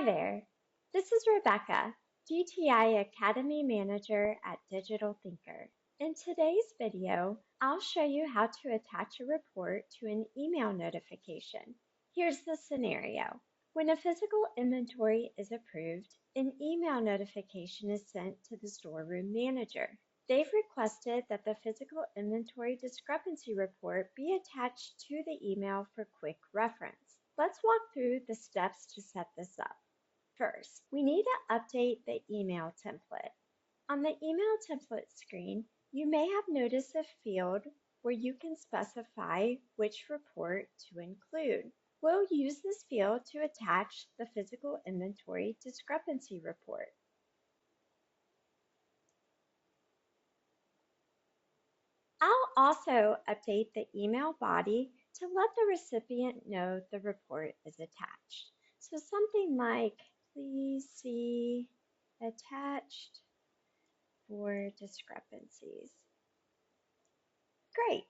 Hi there, this is Rebecca, DTI Academy Manager at Digital Thinker. In today's video, I'll show you how to attach a report to an email notification. Here's the scenario. When a physical inventory is approved, an email notification is sent to the storeroom manager. They've requested that the physical inventory discrepancy report be attached to the email for quick reference. Let's walk through the steps to set this up. First, we need to update the email template. On the email template screen, you may have noticed a field where you can specify which report to include. We'll use this field to attach the physical inventory discrepancy report. I'll also update the email body to let the recipient know the report is attached. So something like, please see attached for discrepancies. Great.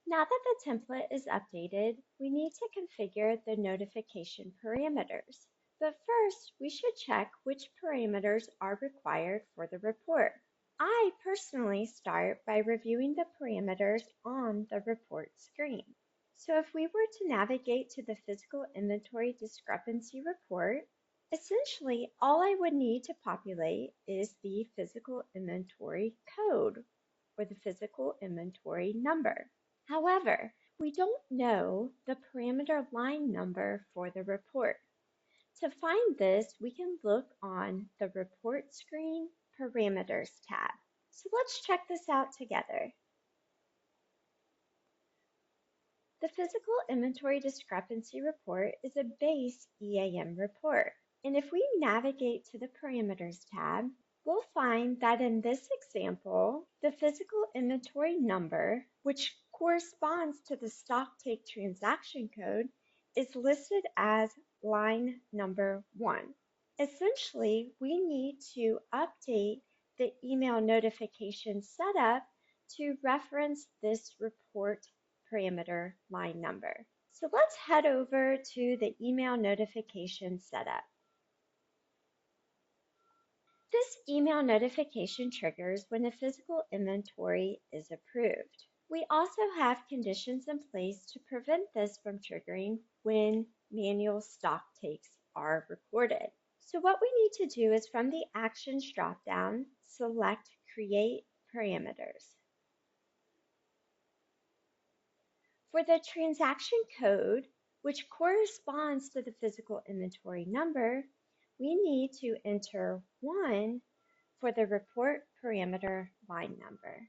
Now that the template is updated, we need to configure the notification parameters. But first, we should check which parameters are required for the report. I personally start by reviewing the parameters on the report screen. So if we were to navigate to the physical inventory discrepancy report, essentially all I would need to populate is the physical inventory code or the physical inventory number. However, we don't know the parameter line number for the report. To find this, we can look on the report screen Parameters tab. So let's check this out together. The physical inventory discrepancy report is a base EAM report. And if we navigate to the Parameters tab, we'll find that in this example, the physical inventory number, which corresponds to the stock take transaction code, is listed as line number 1. Essentially, we need to update the email notification setup to reference this report parameter line number. So let's head over to the email notification setup. This email notification triggers when a physical inventory is approved. We also have conditions in place to prevent this from triggering when manual stock takes are recorded. So what we need to do is from the Actions dropdown, select Create Parameters. For the transaction code, which corresponds to the physical inventory number, we need to enter 1 for the report parameter line number.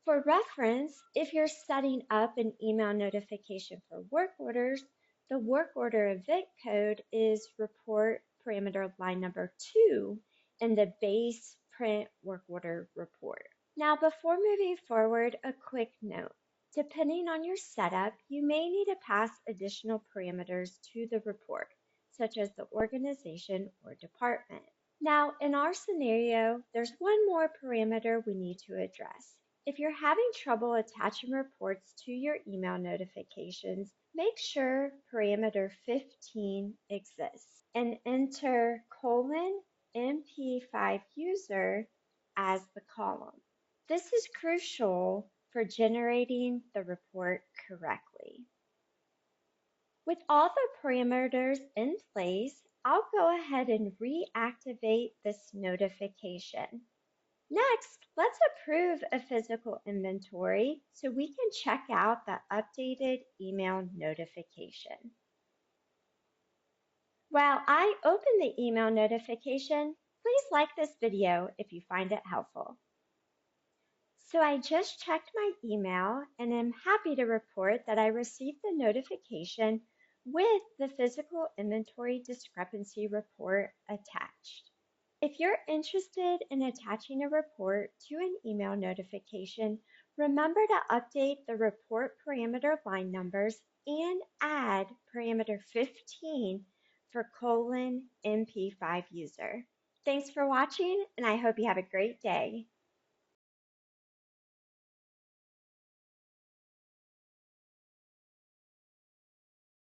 For reference, if you're setting up an email notification for work orders, the work order event code is report parameter line number 2 in the base print work order report. Now, before moving forward, a quick note. Depending on your setup, you may need to pass additional parameters to the report, such as the organization or department. Now, in our scenario, there's one more parameter we need to address. If you're having trouble attaching reports to your email notifications, make sure parameter 15 exists and enter :MP5 user as the column. This is crucial for generating the report correctly. With all the parameters in place, I'll go ahead and reactivate this notification. Next, let's approve a physical inventory so we can check out the updated email notification. While I open the email notification, please like this video if you find it helpful. So I just checked my email and am happy to report that I received the notification with the physical inventory discrepancy report attached. If you're interested in attaching a report to an email notification, remember to update the report parameter line numbers and add parameter 15 for :MP5 user. Thanks for watching, and I hope you have a great day.